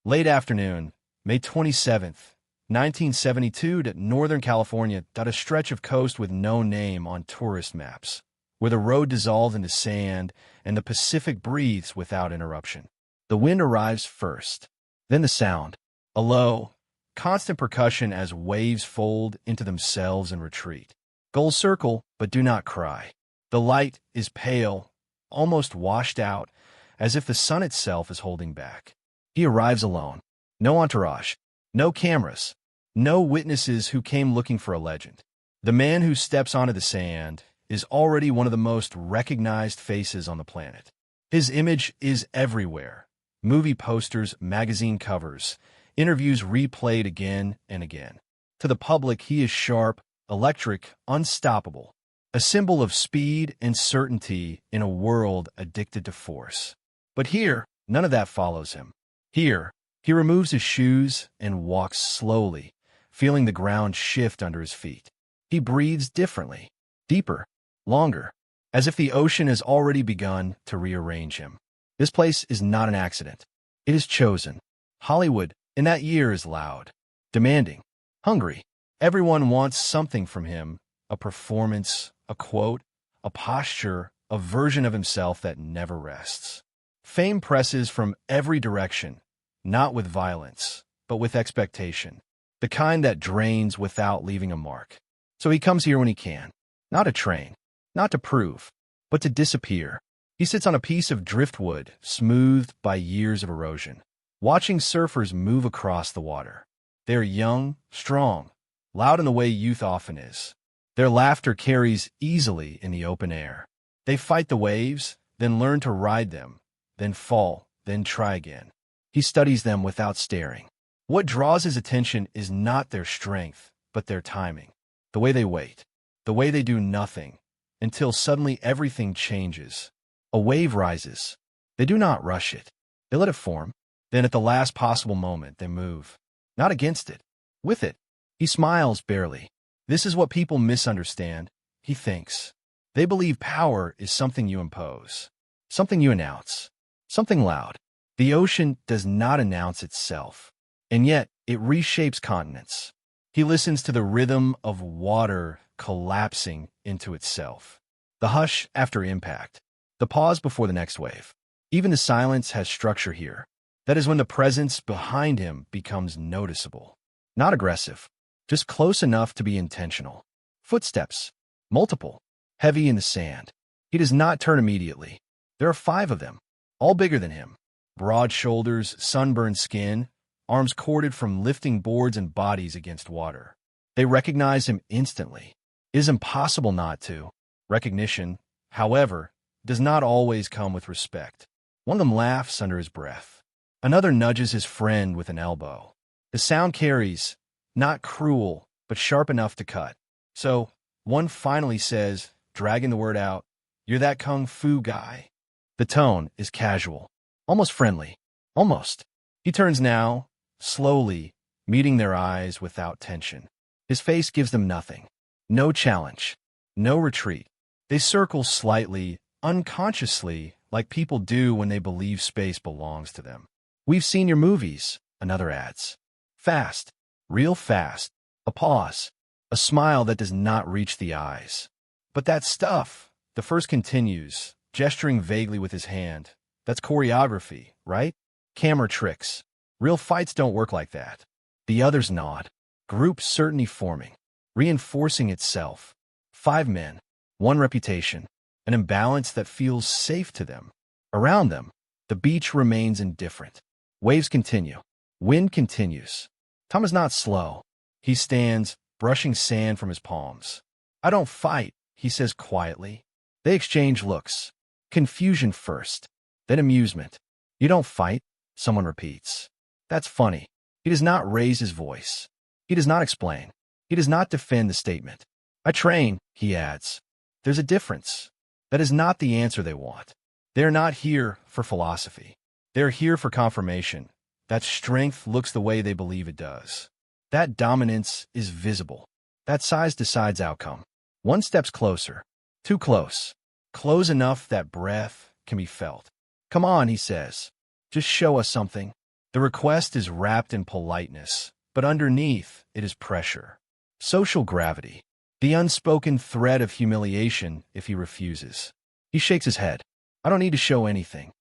Late afternoon, May 27th, 1972, to Northern California, a stretch of coast with no name on tourist maps, where the road dissolved into sand and the Pacific breathes without interruption. The wind arrives first, then the sound, a low, constant percussion as waves fold into themselves and retreat. Gulls circle, but do not cry. The light is pale, almost washed out, as if the sun itself is holding back. He arrives alone. No entourage, no cameras, no witnesses who came looking for a legend. The man who steps onto the sand is already one of the most recognized faces on the planet. His image is everywhere. Movie posters, magazine covers, interviews replayed again and again. To the public, he is sharp, electric, unstoppable, a symbol of speed and certainty in a world addicted to force. But here, none of that follows him. Here, he removes his shoes and walks slowly, feeling the ground shift under his feet. He breathes differently, deeper, longer, as if the ocean has already begun to rearrange him. This place is not an accident. It is chosen. Hollywood, in that year, is loud, demanding, hungry. Everyone wants something from him, a performance, a quote, a posture, a version of himself that never rests. Fame presses from every direction, not with violence, but with expectation, the kind that drains without leaving a mark. So he comes here when he can, not to train, not to prove, but to disappear. He sits on a piece of driftwood, smoothed by years of erosion, watching surfers move across the water. They are young, strong, loud in the way youth often is. Their laughter carries easily in the open air. They fight the waves, then learn to ride them, then fall, then try again. He studies them without staring. What draws his attention is not their strength, but their timing. The way they wait. The way they do nothing, until suddenly everything changes. A wave rises. They do not rush it. They let it form. Then at the last possible moment, they move. Not against it. With it. He smiles barely. This is what people misunderstand, he thinks. They believe power is something you impose, something you announce, something loud. The ocean does not announce itself, and yet it reshapes continents. He listens to the rhythm of water collapsing into itself. The hush after impact, the pause before the next wave. Even the silence has structure here. That is when the presence behind him becomes noticeable. Not aggressive, just close enough to be intentional. Footsteps, multiple, heavy in the sand. He does not turn immediately. There are 5 of them, all bigger than him. Broad shoulders, sunburned skin, arms corded from lifting boards and bodies against water. They recognize him instantly. It is impossible not to. Recognition, however, does not always come with respect. One of them laughs under his breath. Another nudges his friend with an elbow. The sound carries, not cruel, but sharp enough to cut. So, one finally says, dragging the word out, "You're that kung fu guy." The tone is casual, almost friendly, almost. He turns now, slowly, meeting their eyes without tension. His face gives them nothing. No challenge, no retreat. They circle slightly, unconsciously, like people do when they believe space belongs to them. "We've seen your movies," another adds. Fast, real fast. A pause, a smile that does not reach the eyes. "But that stuff," the first continues, gesturing vaguely with his hand. "That's choreography, right? Camera tricks. Real fights don't work like that." The others nod. Group certainty forming, reinforcing itself. 5 men, 1 reputation, an imbalance that feels safe to them. Around them, the beach remains indifferent. Waves continue. Wind continues. Tom is not slow. He stands, brushing sand from his palms. "I don't fight," he says quietly. They exchange looks. Confusion first, then amusement. "You don't fight?" someone repeats. "That's funny." He does not raise his voice. He does not explain. He does not defend the statement. "I train," he adds. There's a difference. That is not the answer they want. They are not here for philosophy. They are here for confirmation. That strength looks the way they believe it does. That dominance is visible. That size decides outcome. One steps closer. Too close. Close enough that breath can be felt. "Come on," he says. "Just show us something." The request is wrapped in politeness, but underneath it is pressure. Social gravity. The unspoken threat of humiliation if he refuses. He shakes his head. I don't need to show anything.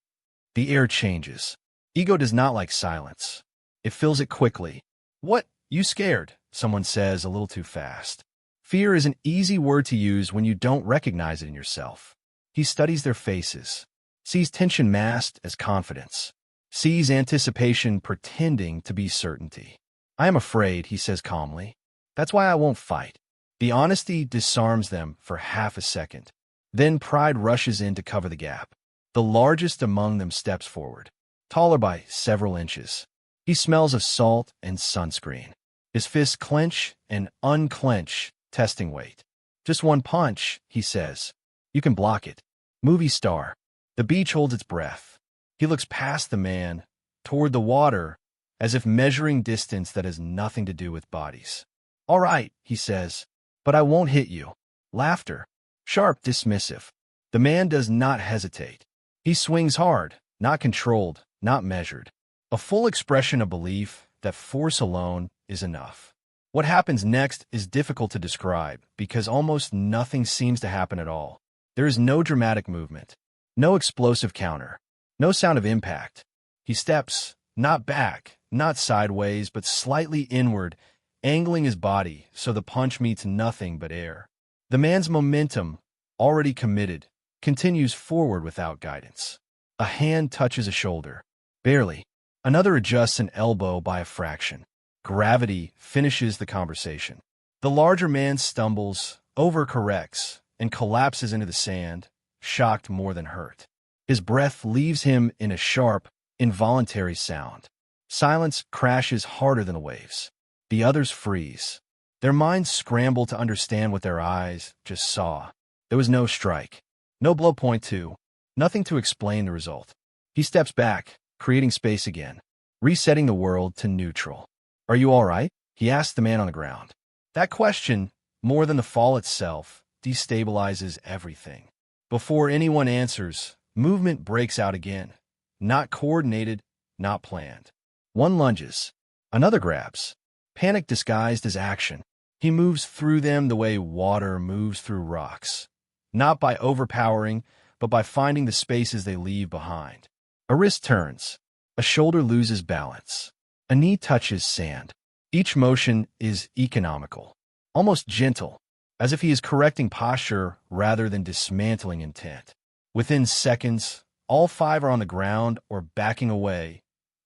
The air changes. Ego does not like silence. It fills it quickly. What? You scared? Someone says a little too fast. Fear is an easy word to use when you don't recognize it in yourself. He studies their faces, sees tension masked as confidence, sees anticipation pretending to be certainty. I am afraid, he says calmly. That's why I won't fight. The honesty disarms them for half a second. Then pride rushes in to cover the gap. The largest among them steps forward, taller by several inches. He smells of salt and sunscreen. His fists clench and unclench, testing weight. Just one punch, he says. You can block it. Movie star. The beach holds its breath. He looks past the man, toward the water, as if measuring distance that has nothing to do with bodies. All right, he says, but I won't hit you. Laughter. Sharp, dismissive. The man does not hesitate. He swings hard, not controlled, not measured. A full expression of belief that force alone is enough. What happens next is difficult to describe because almost nothing seems to happen at all. There is no dramatic movement, no explosive counter, no sound of impact. He steps, not back, not sideways, but slightly inward, angling his body so the punch meets nothing but air. The man's momentum, already committed, continues forward without guidance. A hand touches a shoulder. Barely. Another adjusts an elbow by a fraction. Gravity finishes the conversation. The larger man stumbles, overcorrects, and collapses into the sand, shocked more than hurt. His breath leaves him in a sharp, involuntary sound. Silence crashes harder than the waves. The others freeze. Their minds scramble to understand what their eyes just saw. There was no strike, no blow point to, nothing to explain the result. He steps back, creating space again, resetting the world to neutral. Are you all right? He asks the man on the ground. That question, more than the fall itself, destabilizes everything. Before anyone answers, movement breaks out again. Not coordinated, not planned. One lunges. Another grabs. Panic disguised as action. He moves through them the way water moves through rocks. Not by overpowering, but by finding the spaces they leave behind. A wrist turns. A shoulder loses balance. A knee touches sand. Each motion is economical, almost gentle, as if he is correcting posture rather than dismantling intent. Within seconds, all five are on the ground or backing away,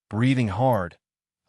breathing hard,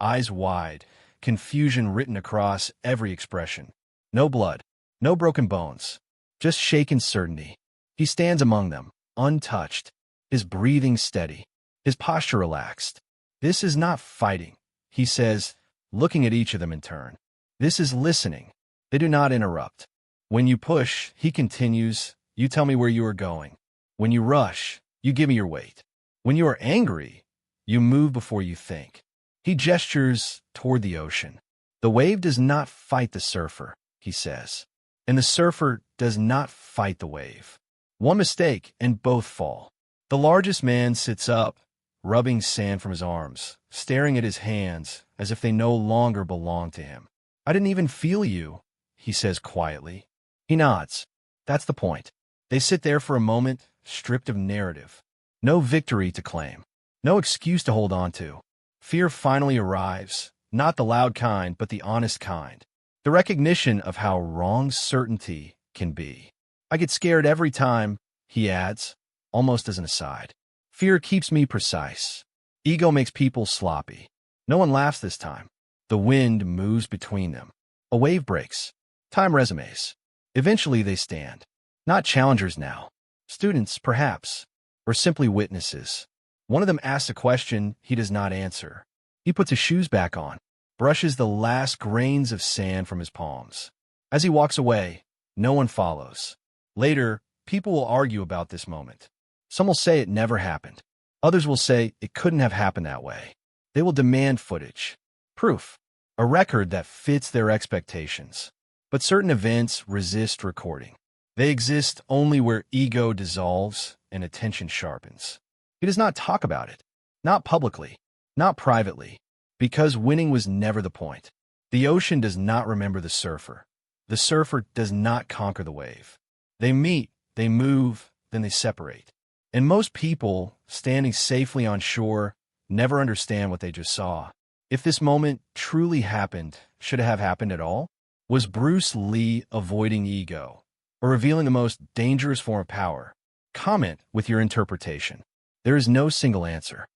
eyes wide, confusion written across every expression. No blood, no broken bones, just shaken certainty. He stands among them, untouched, his breathing steady, his posture relaxed. This is not fighting, he says, looking at each of them in turn. This is listening. They do not interrupt. When you push, he continues, you tell me where you are going. When you rush, you give me your weight. When you are angry, you move before you think. He gestures toward the ocean. The wave does not fight the surfer, he says, and the surfer does not fight the wave. One mistake and both fall. The largest man sits up, rubbing sand from his arms, staring at his hands as if they no longer belong to him. I didn't even feel you, he says quietly. He nods. That's the point. They sit there for a moment, stripped of narrative. No victory to claim. No excuse to hold on to. Fear finally arrives, not the loud kind, but the honest kind. The recognition of how wrong certainty can be. I get scared every time, he adds, almost as an aside. Fear keeps me precise. Ego makes people sloppy. No one laughs this time. The wind moves between them. A wave breaks. Time resumes. Eventually they stand. Not challengers now. Students, perhaps. Or simply witnesses. One of them asks a question he does not answer. He puts his shoes back on, brushes the last grains of sand from his palms. As he walks away, no one follows. Later, people will argue about this moment. Some will say it never happened. Others will say it couldn't have happened that way. They will demand footage, proof, a record that fits their expectations. But certain events resist recording. They exist only where ego dissolves and attention sharpens. He does not talk about it, not publicly, Not privately, because winning was never the point. The ocean does not remember the surfer. The surfer does not conquer the wave. They meet, they move, then they separate. And most people, standing safely on shore, never understand what they just saw. If this moment truly happened, should it have happened at all? Was Bruce Lee avoiding ego, or revealing the most dangerous form of power? Comment with your interpretation. There is no single answer.